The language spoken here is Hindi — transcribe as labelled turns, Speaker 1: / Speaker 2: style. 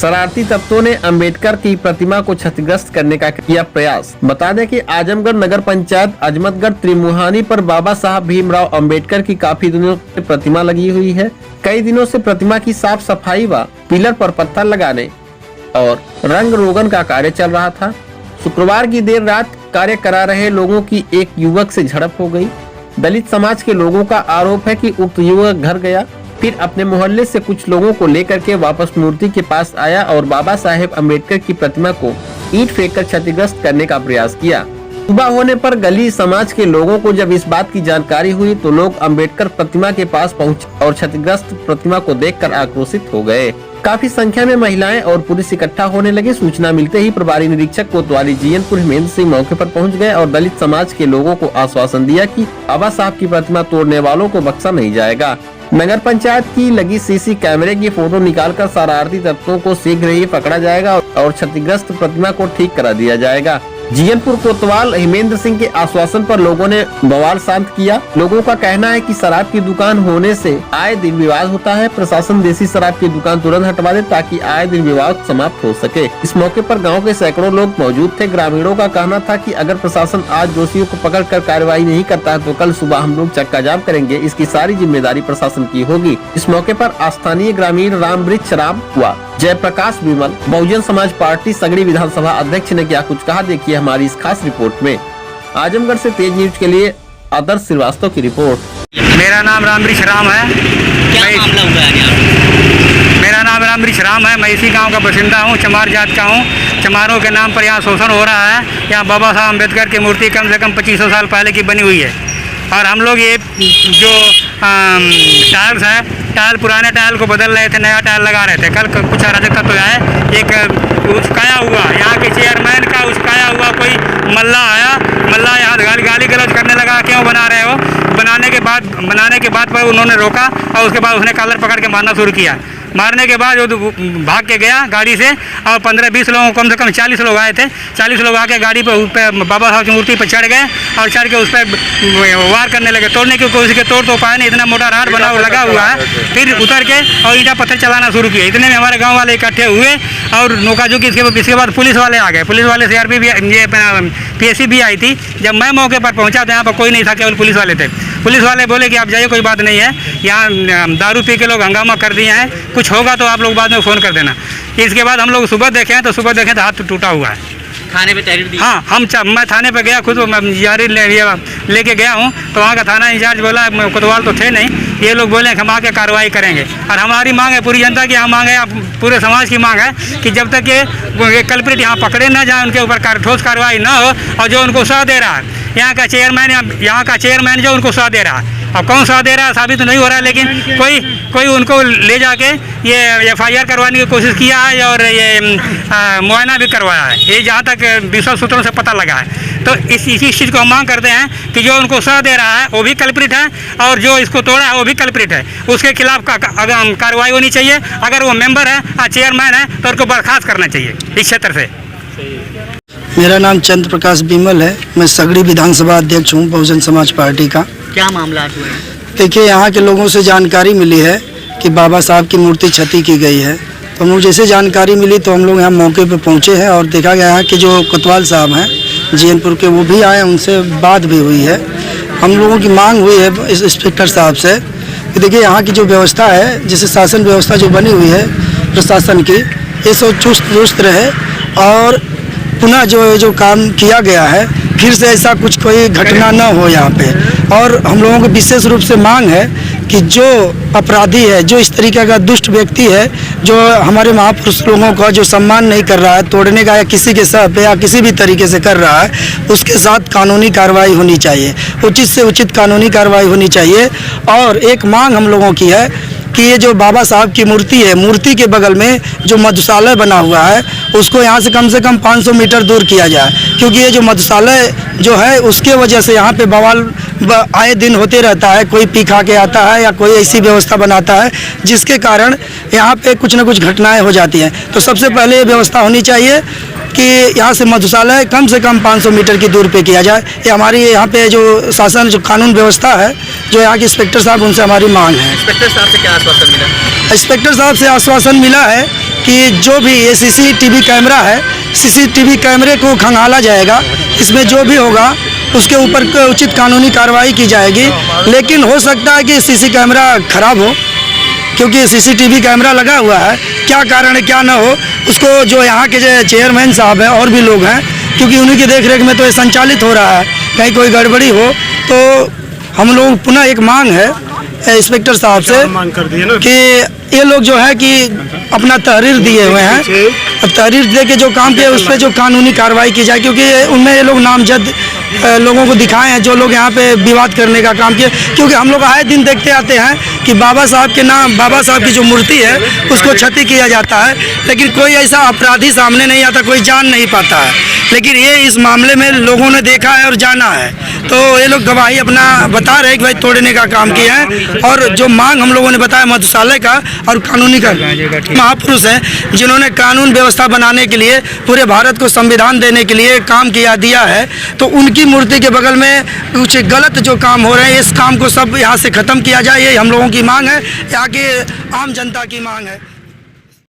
Speaker 1: शरारती तत्वों ने अंबेडकर की प्रतिमा को क्षतिग्रस्त करने का किया प्रयास। बता दें कि आजमगढ़ नगर पंचायत अजमतगढ़ त्रिमुहानी पर बाबा साहब भीमराव अंबेडकर की काफी दिनों से प्रतिमा लगी हुई है। कई दिनों से प्रतिमा की साफ सफाई व पिलर पर पत्थर लगाने और रंग रोगन का कार्य चल रहा था। शुक्रवार की देर रात कार्य करा रहे लोगों की एक युवक से झड़प हो गई। दलित समाज के लोगों का आरोप है कि उक्त युवक घर गया, फिर अपने मोहल्ले से कुछ लोगों को लेकर के वापस मूर्ति के पास आया और बाबा साहेब अम्बेडकर की प्रतिमा को ईंट फेंककर क्षतिग्रस्त करने का प्रयास किया। सुबह होने पर गली समाज के लोगों को जब इस बात की जानकारी हुई तो लोग अम्बेडकर प्रतिमा के पास पहुंचे और क्षतिग्रस्त प्रतिमा को देखकर आक्रोशित हो गए। काफी संख्या में महिलाएं और पुलिस इकट्ठा होने लगे। सूचना मिलते ही प्रभारी निरीक्षक कोतवाली जीयनपुर हेमेंद्र सिंह मौके पर पहुंच गए और दलित समाज के लोगों को आश्वासन दिया कि बाबा साहब की प्रतिमा तोड़ने वालों को बख्शा नहीं जाएगा। नगर पंचायत की लगी सीसी कैमरे की फोटो निकालकर शरारती तत्वों को शीघ्र ही पकड़ा जाएगा और क्षतिग्रस्त प्रतिमा को ठीक करा दिया जाएगा। जीयनपुर कोतवाल हेमेंद्र सिंह के आश्वासन पर लोगों ने बवाल शांत किया। लोगों का कहना है कि शराब की दुकान होने से आए दिन विवाद होता है। प्रशासन देसी शराब की दुकान तुरंत हटवा दे ताकि आए दिन विवाद समाप्त हो सके। इस मौके पर गांव के सैकड़ों लोग मौजूद थे। ग्रामीणों का कहना था कि अगर प्रशासन आज दोषियों को पकड़कर कार्रवाई नहीं करता है तो कल सुबह हम लोग चक्का जाम करेंगे। इसकी सारी जिम्मेदारी प्रशासन की होगी। इस मौके पर स्थानीय ग्रामीण रामवृक्ष राम हुआ जयप्रकाश विमल बहुजन समाज पार्टी सगड़ी विधानसभा अध्यक्ष ने क्या कुछ कहा, देखिए हमारी इस खास रिपोर्ट में। आजमगढ़ से तेज न्यूज के लिए आदर्श श्रीवास्तव की रिपोर्ट।
Speaker 2: मेरा नाम रामवृक्ष राम है।
Speaker 3: क्या मामला हुआ है यहाँ?
Speaker 2: मेरा नाम रामवृक्ष राम है। मैं इसी गांव का बासिंदा हूँ, चमार जात का हूँ। चमारों के नाम पर यहाँ शोषण हो रहा है। यहाँ बाबा साहब अम्बेडकर की मूर्ति कम से कम 2500 साल पहले की बनी हुई है और हम लोग ये जो टाइल्स है, टाइल पुराने टाइल को बदल रहे थे, नया टाइल लगा रहे थे। कल कुछ अराजकता तो है, एक उचकाया हुआ यहाँ के चेयरमैन का उचकाया हुआ कोई मल्ला आया। मल्ला यहाँ गाली गलौज करने लगा, क्यों बना रहे हो। बनाने के बाद पर उन्होंने रोका और उसके बाद उसने कॉलर पकड़ के मारना शुरू किया। मारने के बाद वो भाग के गया गाड़ी से और 15-20 लोगों कम से कम 40 लोग आए थे। 40 लोग आके गाड़ी पे बाबा साहब की मूर्ति पर चढ़ गए और चढ़ के उस पर वार करने लगे। तोड़ने की कोशिश की, तोड़ तो पाए नहीं, इतना मोटा राड बना लगा हुआ है। फिर उतर के और ईंटा पत्थर चलाना शुरू किया। इतने में हमारे गाँव वाले इकट्ठे हुए और नोकाझोंकी। इसके बाद पुलिस वाले आ गए। पुलिस वाले CRP भी, ये PSC भी आई थी। जब मैं मौके पर पहुँचा तो यहाँ पर कोई नहीं था, केवल पुलिस वाले थे। पुलिस वाले बोले कि आप जाइए, कोई बात नहीं है। यहाँ दारू पी के लोग हंगामा कर दिए हैं, कुछ होगा तो आप लोग बाद में फ़ोन कर देना। इसके बाद हम लोग सुबह देखें तो हाथ टूटा हुआ है।
Speaker 3: थाने पे तहरीर दी?
Speaker 2: हाँ, मैं थाने पे गया, खुद जारी लेके गया हूँ। तो वहाँ का थाना इंचार्ज बोला, कोतवाल तो थे नहीं, ये लोग बोले हम आके कार्रवाई करेंगे। और हमारी मांग है, पूरी जनता की यहाँ मांग है, पूरे समाज की मांग है कि जब तक ये कल्प्रिट यहाँ पकड़े ना जाए, उनके ऊपर ठोस कार्रवाई ना हो। और जो उनको सह दे रहा है यहाँ का चेयरमैन जो उनको सह दे रहा है, अब कौन सह दे रहा है साबित तो नहीं हो रहा है, लेकिन कोई उनको ले जाके ये FIR करवाने की कोशिश किया है और ये मुआयना भी करवाया है। ये जहाँ तक विश्वास सूत्रों से पता लगा है। तो इसी चीज़ को हम मांग करते हैं कि जो उनको सह दे रहा है वो भी कल्प्रिट है और जो इसको तोड़ा है वो भी कल्प्रिट है। उसके खिलाफ कार्रवाई होनी चाहिए। अगर वो मेंबर है, चेयरमैन है, तो उनको बर्खास्त करना चाहिए इस क्षेत्र से।
Speaker 4: मेरा नाम चंद्र प्रकाश बिमल है। मैं सगड़ी विधानसभा अध्यक्ष हूँ बहुजन समाज पार्टी का।
Speaker 3: क्या मामला हुआ है?
Speaker 4: देखिए, यहाँ के लोगों से जानकारी मिली है कि बाबा साहब की मूर्ति क्षति की गई है। तो मुझे जैसे जानकारी मिली तो हम लोग यहाँ मौके पर पहुँचे हैं और देखा गया है कि जो कोतवाल साहब हैं जीयनपुर के, वो भी आए, उनसे बात भी हुई है। हम लोगों की मांग हुई है इस इंस्पेक्टर साहब से कि देखिए यहाँ की जो व्यवस्था है, जैसे शासन व्यवस्था जो बनी हुई है प्रशासन की, ये सब चुस्त दुरुस्त रहे और पुनः जो काम किया गया है फिर से ऐसा कुछ कोई घटना न हो यहाँ पे। और हम लोगों को विशेष रूप से मांग है कि जो अपराधी है, जो इस तरीके का दुष्ट व्यक्ति है, जो हमारे महापुरुष लोगों का जो सम्मान नहीं कर रहा है, तोड़ने का या किसी के सह पे या किसी भी तरीके से कर रहा है, उसके साथ कानूनी कार्रवाई होनी चाहिए, उचित से उचित कानूनी कार्रवाई होनी चाहिए। और एक मांग हम लोगों की है कि ये जो बाबा साहब की मूर्ति है, मूर्ति के बगल में जो मधुशालय बना हुआ है उसको यहाँ से कम 500 मीटर दूर किया जाए, क्योंकि ये जो मधुशालय जो है उसके वजह से यहाँ पे बवाल आए दिन होते रहता है। कोई पी खा के आता है या कोई ऐसी व्यवस्था बनाता है जिसके कारण यहाँ पे कुछ न कुछ घटनाएं हो जाती हैं। तो सबसे पहले ये व्यवस्था होनी चाहिए कि यहाँ से मधुशालय कम से कम 500 मीटर की दूर पे किया जाए। ये हमारी यहाँ पे जो शासन जो कानून व्यवस्था है, जो यहाँ के इंस्पेक्टर साहब, उनसे हमारी मांग है।
Speaker 3: इंस्पेक्टर साहब से क्या आश्वासन मिला?
Speaker 4: इंस्पेक्टर साहब से आश्वासन मिला है कि जो भी ये सीसीटीवी कैमरा है, सीसीटीवी कैमरे को खंगाला जाएगा, इसमें जो भी होगा उसके ऊपर उचित कानूनी कार्रवाई की जाएगी। लेकिन हो सकता है कि सीसी कैमरा खराब हो, क्योंकि सीसीटीवी कैमरा लगा हुआ है, क्या कारण है क्या ना हो, उसको जो यहाँ के जो चेयरमैन साहब हैं और भी लोग हैं, क्योंकि उन्हीं की देख रेख में तो ये संचालित हो रहा है, कहीं कोई गड़बड़ी हो तो हम लोग पुनः एक मांग है इंस्पेक्टर साहब से कि ये लोग जो है कि अपना तहरीर दिए हुए हैं, अब तहरीर दे के जो काम किया उस पर जो कानूनी कार्रवाई की जाए, क्योंकि उनमें ये लोग नामजद लोगों को दिखाए हैं जो लोग यहाँ पे विवाद करने का काम किए। क्योंकि हम लोग आए दिन देखते आते हैं कि बाबा साहब के नाम, बाबा साहब की जो मूर्ति है उसको क्षति किया जाता है, लेकिन कोई ऐसा अपराधी सामने नहीं आता, कोई जान नहीं पाता है। लेकिन ये इस मामले में लोगों ने देखा है और जाना है, तो ये लोग गवाही अपना बता रहे हैं कि भाई तोड़ने का काम किया है। और जो मांग हम लोगों ने बताया मधुशाला का और कानूनी का, महापुरुष हैं जिन्होंने कानून व्यवस्था बनाने के लिए पूरे भारत को संविधान देने के लिए काम दिया है, तो उनकी मूर्ति के बगल में कुछ गलत जो काम हो रहे हैं, इस काम को सब यहाँ से ख़त्म किया जाए, ये हम लोगों की मांग है, यहाँ के आम जनता की मांग है।